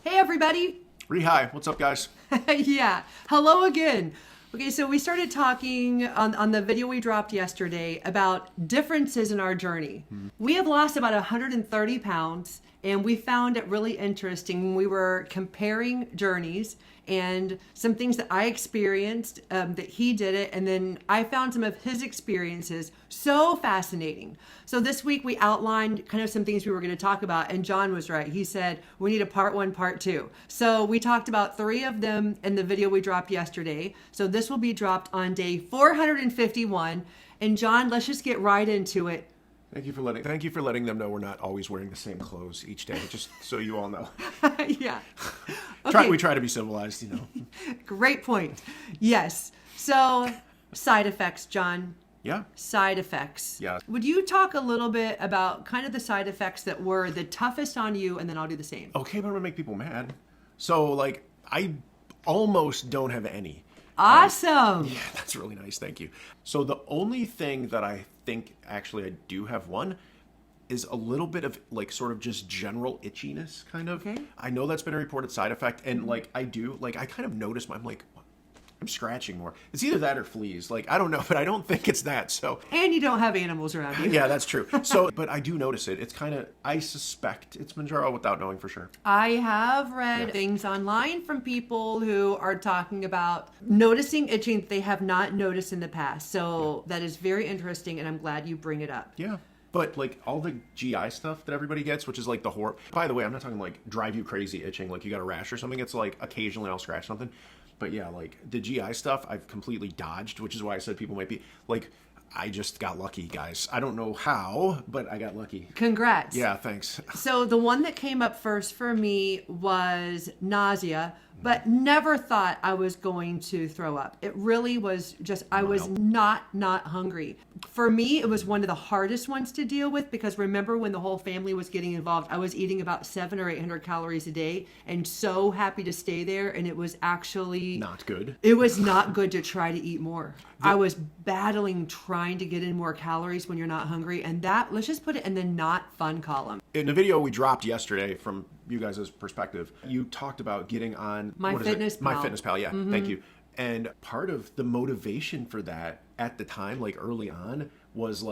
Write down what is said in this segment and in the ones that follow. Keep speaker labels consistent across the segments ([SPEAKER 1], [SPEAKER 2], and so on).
[SPEAKER 1] Hey, everybody.
[SPEAKER 2] Hi, what's up, guys?
[SPEAKER 1] Yeah, hello again. Okay, so we started talking on the video we dropped yesterday about differences in our journey. We have lost about 130 pounds, and we found it really interesting when we were comparing journeys and some things that I experienced, that he did it, and then I found some of his experiences so fascinating. So this week we outlined kind of some things we were going to talk about, and John was right. He said we need a part 1, part 2. So we talked about 3 of them in the video we dropped yesterday. So this will be dropped on day 451. And John, let's just get right into it.
[SPEAKER 2] Thank you for letting them know we're not always wearing the same clothes each day, just so you all know.
[SPEAKER 1] Yeah. Okay.
[SPEAKER 2] We try to be civilized, you know.
[SPEAKER 1] Great point. Yes. So side effects, John.
[SPEAKER 2] Yeah.
[SPEAKER 1] Side effects.
[SPEAKER 2] Yeah.
[SPEAKER 1] Would you talk a little bit about kind of the side effects that were the toughest on you, and then I'll do the same.
[SPEAKER 2] Okay, but I'm gonna make people mad. So, I almost don't have any.
[SPEAKER 1] Awesome.
[SPEAKER 2] Yeah, that's really nice. Thank you. So the only thing that I think actually I do have one is a little bit of sort of just general itchiness, kind of.
[SPEAKER 1] Okay.
[SPEAKER 2] I know that's been a reported side effect, and I kind of notice I'm scratching more. It's either that or fleas. I don't know, but I don't think it's that. So.
[SPEAKER 1] And you don't have animals around you.
[SPEAKER 2] Yeah, that's true. So, but I do notice it. It's kind of, I suspect it's Mounjaro without knowing for sure.
[SPEAKER 1] I have read things online from people who are talking about noticing itching that they have not noticed in the past. So that is very interesting, and I'm glad you bring it up.
[SPEAKER 2] Yeah. But all the GI stuff that everybody gets, which is the horror. By the way, I'm not talking drive you crazy itching, you got a rash or something. It's occasionally I'll scratch something. But yeah, the GI stuff I've completely dodged, which is why I said people might be I just got lucky, guys. I don't know how, but I got lucky.
[SPEAKER 1] Congrats.
[SPEAKER 2] Yeah, thanks.
[SPEAKER 1] So the one that came up first for me was nausea, but never thought I was going to throw up. It really was just, I was not hungry. For me, it was one of the hardest ones to deal with, because remember when the whole family was getting involved, I was eating about 700 or 800 calories a day, and so happy to stay there. And it was actually
[SPEAKER 2] not good.
[SPEAKER 1] It was not good to try to eat more. I was battling trying to get in more calories when you're not hungry. And that, let's just put it in the not fun column.
[SPEAKER 2] In the video we dropped yesterday, from you guys' perspective, you talked about getting on
[SPEAKER 1] MyFitnessPal.
[SPEAKER 2] MyFitnessPal, yeah. Mm-hmm. Thank you. And part of the motivation for that at the time, early on, was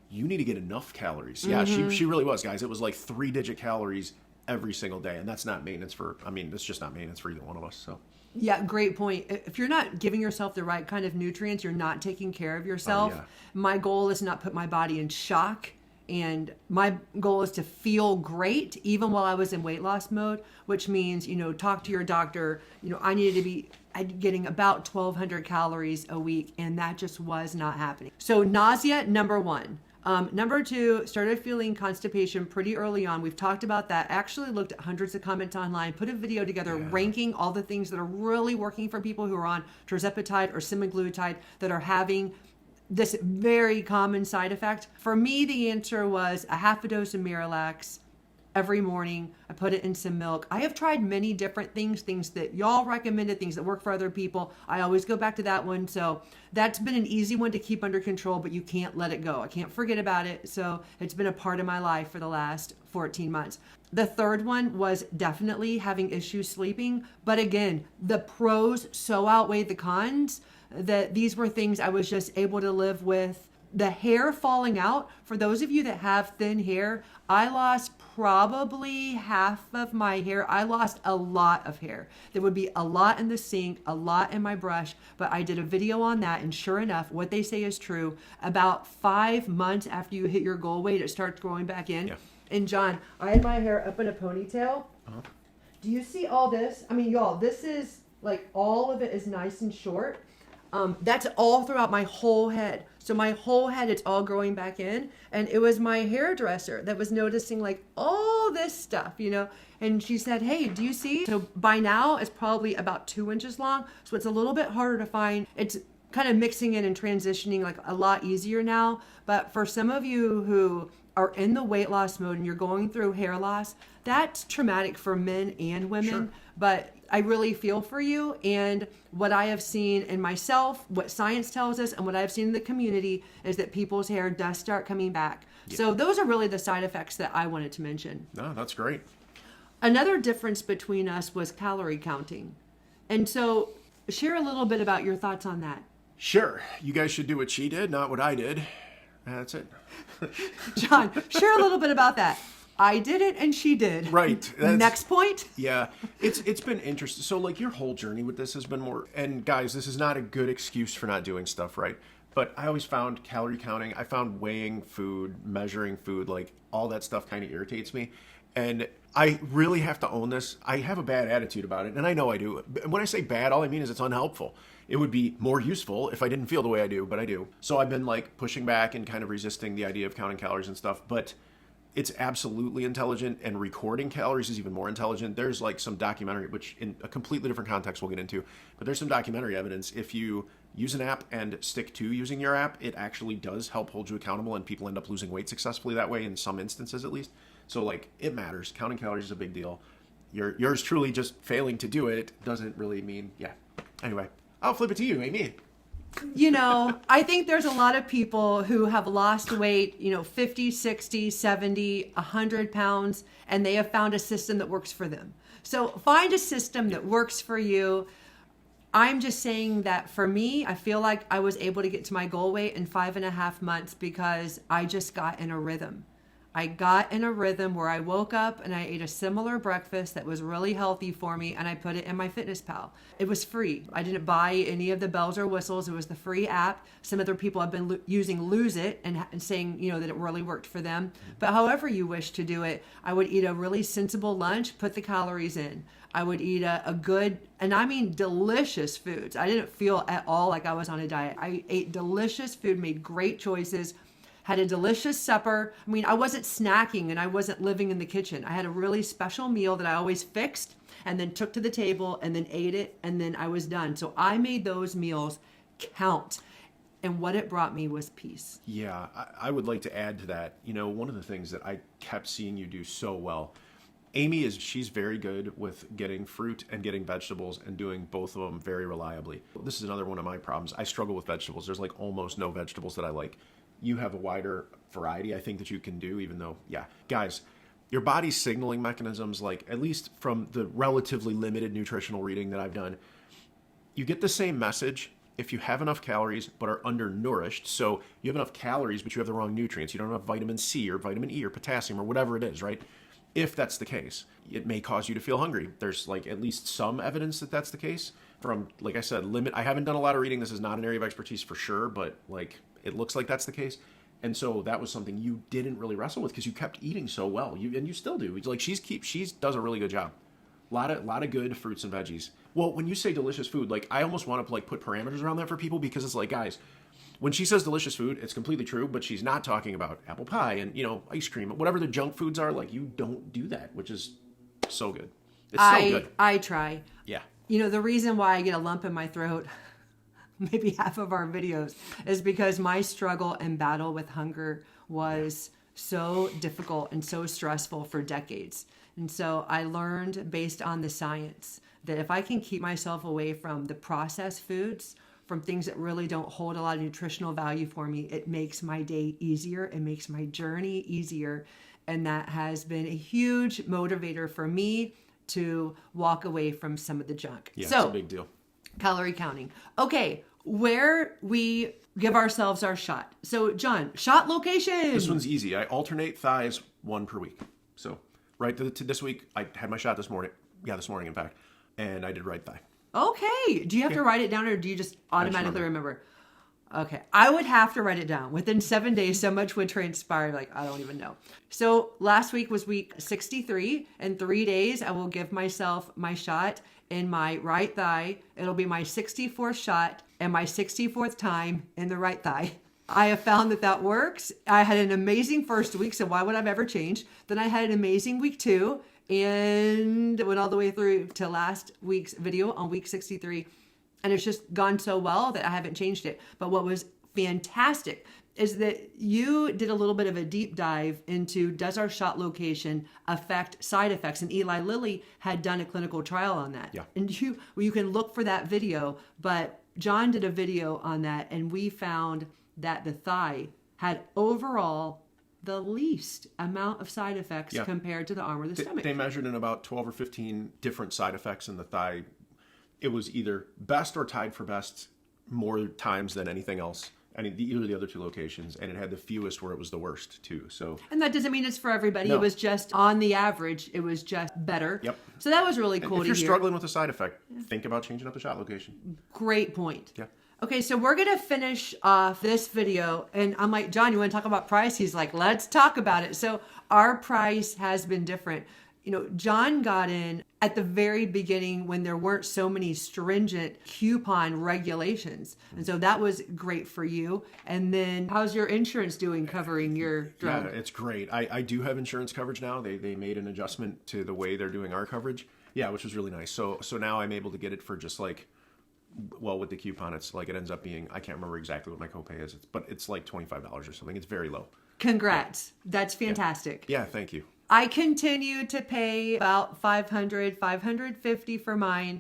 [SPEAKER 2] you need to get enough calories. Yeah, she really was, guys. It was 3-digit calories every single day. And that's not maintenance it's just not maintenance for either one of us. So.
[SPEAKER 1] Yeah, great point. If you're not giving yourself the right kind of nutrients, you're not taking care of yourself.
[SPEAKER 2] Yeah.
[SPEAKER 1] My goal is to not put my body in shock. And my goal is to feel great even while I was in weight loss mode, which means, talk to your doctor. I needed to be getting about 1,200 calories a week, and that just was not happening. So nausea, number 1. Number 2, started feeling constipation pretty early on. We've talked about that. Actually looked at hundreds of comments online, put a video together ranking all the things that are really working for people who are on tirzepatide or semaglutide that are having this very common side effect. For me, the answer was a half a dose of Miralax every morning. I put it in some milk. I have tried many different things that y'all recommended, things that work for other people. I always go back to that one. So that's been an easy one to keep under control, but you can't let it go. I can't forget about it. So it's been a part of my life for the last 14 months. The third one was definitely having issues sleeping. But again, the pros so outweighed the cons that these were things I was just able to live with. The hair falling out, for those of you that have thin hair, I lost probably half of my hair. I lost a lot of hair. There would be a lot in the sink, a lot in my brush, but I did a video on that, and sure enough, what they say is true. About 5 months after you hit your goal weight, it starts growing back in. Yeah. And John, I had my hair up in a ponytail. Uh-huh. Do you see all this? I mean, y'all, this is all of it is nice and short. That's all throughout my whole head. So my whole head, it's all growing back in. And it was my hairdresser that was noticing all this stuff, and she said, hey, do you see? So by now it's probably about 2 inches long. So it's a little bit harder to find. It's kind of mixing in and transitioning a lot easier now. But for some of you who are in the weight loss mode and you're going through hair loss, that's traumatic for men and women. Sure. But I really feel for you, and what I have seen in myself, what science tells us, and what I've seen in the community is that people's hair does start coming back. Yeah. So those are really the side effects that I wanted to mention.
[SPEAKER 2] No, that's great.
[SPEAKER 1] Another difference between us was calorie counting. And so share a little bit about your thoughts on that.
[SPEAKER 2] Sure. You guys should do what she did, not what I did. That's it.
[SPEAKER 1] John, share a little bit about that. I did it and she did.
[SPEAKER 2] Right.
[SPEAKER 1] Next point.
[SPEAKER 2] Yeah. It's been interesting. So like your whole journey with this has been more, and guys, this is not a good excuse for not doing stuff right. But I always found calorie counting, I found weighing food, measuring food, like all that stuff kind of irritates me. And I really have to own this. I have a bad attitude about it, and I know I do. When I say bad, all I mean is it's unhelpful. It would be more useful if I didn't feel the way I do, but I do. So I've been like pushing back and kind of resisting the idea of counting calories and stuff, but it's absolutely intelligent, and recording calories is even more intelligent. There's like some documentary, which in a completely different context we'll get into, but there's some documentary evidence. If you use an app and stick to using your app, it actually does help hold you accountable, and people end up losing weight successfully that way in some instances at least. So like it matters. Counting calories is a big deal. Yours truly just failing to do it doesn't really mean, yeah. Anyway, I'll flip it to you, Amy.
[SPEAKER 1] You know, I think there's a lot of people who have lost weight, 50, 60, 70, 100 pounds, and they have found a system that works for them. So find a system that works for you. I'm just saying that for me, I feel like I was able to get to my goal weight in 5.5 months because I just got in a rhythm. I got in a rhythm where I woke up and I ate a similar breakfast that was really healthy for me, and I put it in my FitnessPal. It was free. I didn't buy any of the bells or whistles. It was the free app. Some other people have been using Lose It and saying, that it really worked for them. But however you wish to do it, I would eat a really sensible lunch, put the calories in. I would eat a good, and I mean delicious foods. I didn't feel at all like I was on a diet. I ate delicious food, made great choices, had a delicious supper. I mean, I wasn't snacking and I wasn't living in the kitchen. I had a really special meal that I always fixed and then took to the table and then ate it, and then I was done. So I made those meals count. And what it brought me was peace.
[SPEAKER 2] Yeah, I would like to add to that. One of the things that I kept seeing you do so well, Amy, she's very good with getting fruit and getting vegetables and doing both of them very reliably. This is another one of my problems. I struggle with vegetables. There's like almost no vegetables that I like. You have a wider variety, I think, that you can do, even though, yeah. Guys, your body's signaling mechanisms, like at least from the relatively limited nutritional reading that I've done, you get the same message if you have enough calories but are undernourished. So you have enough calories but you have the wrong nutrients. You don't have vitamin C or vitamin E or potassium or whatever it is, right? If that's the case, it may cause you to feel hungry. There's like at least some evidence that that's the case. From, like I said, I haven't done a lot of reading. This is not an area of expertise for sure, but like it looks like that's the case. And so that was something you didn't really wrestle with because you kept eating so well. And you still do. Like she does a really good job. A lot of good fruits and veggies. Well, when you say delicious food, like I almost want to like put parameters around that for people, because it's like, guys, when she says delicious food, it's completely true, but she's not talking about apple pie and, ice cream, whatever the junk foods are. Like you don't do that, which is so good. It's so good.
[SPEAKER 1] I try.
[SPEAKER 2] Yeah.
[SPEAKER 1] The reason why I get a lump in my throat, maybe half of our videos, is because my struggle and battle with hunger was so difficult and so stressful for decades. And so I learned, based on the science, that if I can keep myself away from the processed foods, from things that really don't hold a lot of nutritional value for me, it makes my day easier. It makes my journey easier. And that has been a huge motivator for me to walk away from some of the junk.
[SPEAKER 2] Yeah,
[SPEAKER 1] so,
[SPEAKER 2] it's a big deal.
[SPEAKER 1] Calorie counting. Okay, where we give ourselves our shot. So, John, shot location.
[SPEAKER 2] This one's easy. I alternate thighs 1 per week. So, right to this week, I had my shot this morning. Yeah, this morning, in fact. And I did right thigh.
[SPEAKER 1] Okay. Do you have to write it down, or do you just automatically remember? Okay. I would have to write it down. Within 7 days, so much would transpire. Like, I don't even know. So last week was week 63. In 3 days, I will give myself my shot in my right thigh. It'll be my 64th shot and my 64th time in the right thigh. I have found that works. I had an amazing first week, so why would I ever change? Then I had an amazing week 2, and it went all the way through to last week's video on week 63. And it's just gone so well that I haven't changed it. But what was fantastic is that you did a little bit of a deep dive into, does our shot location affect side effects? And Eli Lilly had done a clinical trial on that.
[SPEAKER 2] Yeah.
[SPEAKER 1] And you can look for that video, but John did a video on that, and we found that the thigh had overall the least amount of side effects compared to the arm or the stomach.
[SPEAKER 2] They measured in about 12 or 15 different side effects in the thigh. It was either best or tied for best more times than anything else. Either of the other two locations, and it had the fewest where it was the worst too. So,
[SPEAKER 1] and that doesn't mean it's for everybody.
[SPEAKER 2] No.
[SPEAKER 1] It was just on the average. It was just better.
[SPEAKER 2] Yep.
[SPEAKER 1] So that was really cool.
[SPEAKER 2] If you're struggling with a side effect, think about changing up the shot location.
[SPEAKER 1] Great point.
[SPEAKER 2] Yeah.
[SPEAKER 1] Okay, so we're gonna finish off this video, and I'm like, John, you want to talk about price? He's like, let's talk about it. So our price has been different. You know, John got in at the very beginning when there weren't so many stringent coupon regulations. And so that was great for you. And then how's your insurance doing covering your drug?
[SPEAKER 2] Yeah, it's great. I do have insurance coverage now. They made an adjustment to the way they're doing our coverage. Yeah, which was really nice. So now I'm able to get it for just like, well, with the coupon, it's like it ends up being, I can't remember exactly what my copay is, but it's like $25 or something. It's very low.
[SPEAKER 1] Congrats. That's fantastic.
[SPEAKER 2] Yeah, thank you.
[SPEAKER 1] I continue to pay about $500, $550 for mine.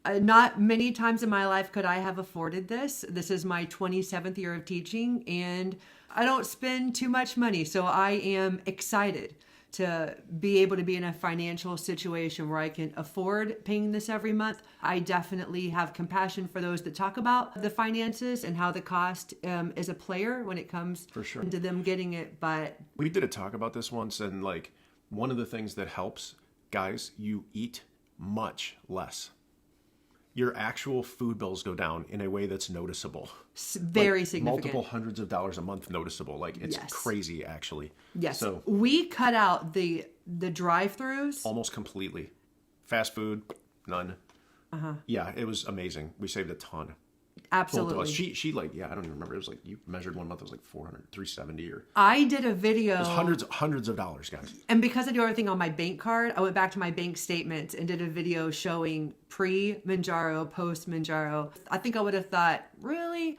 [SPEAKER 1] Not many times in my life could I have afforded this. This is my 27th year of teaching, and I don't spend too much money. So I am excited to be able to be in a financial situation where I can afford paying this every month. I definitely have compassion for those that talk about the finances and how the cost is a player when it comes into them getting it. But
[SPEAKER 2] we did a talk about this once, and like, one of the things that helps, guys, you eat much less. Your actual food bills go down in a way that's noticeable.
[SPEAKER 1] Very significant.
[SPEAKER 2] Multiple hundreds of dollars a month noticeable. Like, it's crazy, actually.
[SPEAKER 1] Yes.
[SPEAKER 2] So
[SPEAKER 1] we cut out the drive-thrus.
[SPEAKER 2] Almost completely. Fast food, none. Yeah, it was amazing. We saved a ton.
[SPEAKER 1] Absolutely.
[SPEAKER 2] She like, yeah, I don't even remember. It was like, you measured one month, it was like 400, 370 or.
[SPEAKER 1] I did a video.
[SPEAKER 2] It was hundreds of dollars, guys.
[SPEAKER 1] And because I do everything on my bank card, I went back to my bank statements and did a video showing pre-Mounjaro, post-Mounjaro. I think I would have thought, really?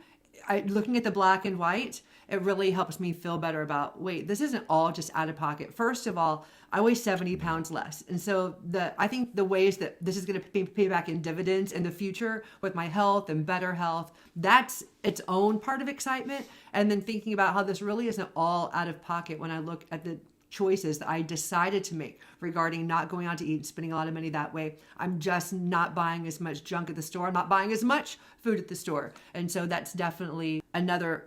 [SPEAKER 1] Looking at the black and white, it really helps me feel better about, wait, this isn't all just out of pocket. First of all, I weigh 70 pounds less. And so I think the ways that this is going to pay back in dividends in the future with my health and better health, that's its own part of excitement. And then thinking about how this really isn't all out of pocket when I look at the choices that I decided to make regarding not going out to eat and spending a lot of money that way. I'm just not buying as much junk at the store. I'm not buying as much food at the store. And so that's definitely another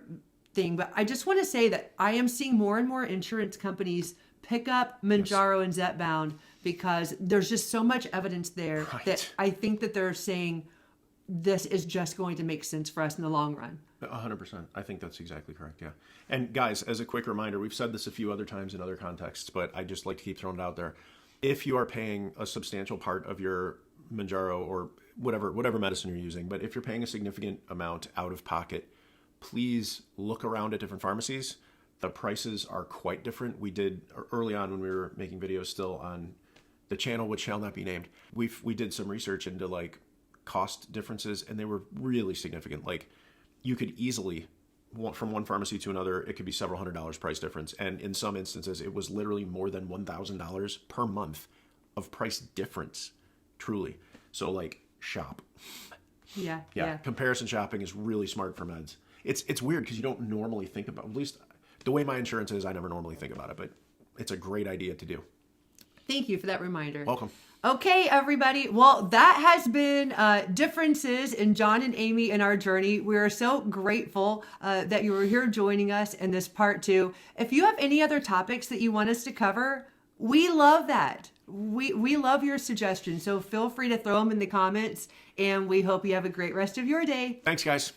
[SPEAKER 1] thing. But I just want to say that I am seeing more and more insurance companies pick up Mounjaro and zepbound because there's just so much evidence there that I think that they're saying this is just going to make sense for us in the long run.
[SPEAKER 2] 100%. I think that's exactly correct. Yeah. And guys, as a quick reminder, we've said this a few other times in other contexts, but I just like to keep throwing it out there. If you are paying a substantial part of your Mounjaro or whatever medicine you're using, but if you're paying a significant amount out of pocket, please look around at different pharmacies. The prices are quite different. We did early on when we were making videos still on the channel, which shall not be named. We did some research into like cost differences, and they were really significant. Like, you could easily, from one pharmacy to another, it could be several $100s price difference. And in some instances, it was literally more than $1,000 per month of price difference, truly. So like, shop. Yeah. Comparison shopping is really smart for meds. It's weird because you don't normally think about, at least the way my insurance is, I never normally think about it, but it's a great idea to do.
[SPEAKER 1] Thank you for that reminder.
[SPEAKER 2] Welcome.
[SPEAKER 1] Okay, everybody. Well, that has been differences in John and Amy in our journey. We are so grateful that you were here joining us in this part 2. If you have any other topics that you want us to cover, we love that. We love your suggestions. So feel free to throw them in the comments, and we hope you have a great rest of your day.
[SPEAKER 2] Thanks, guys.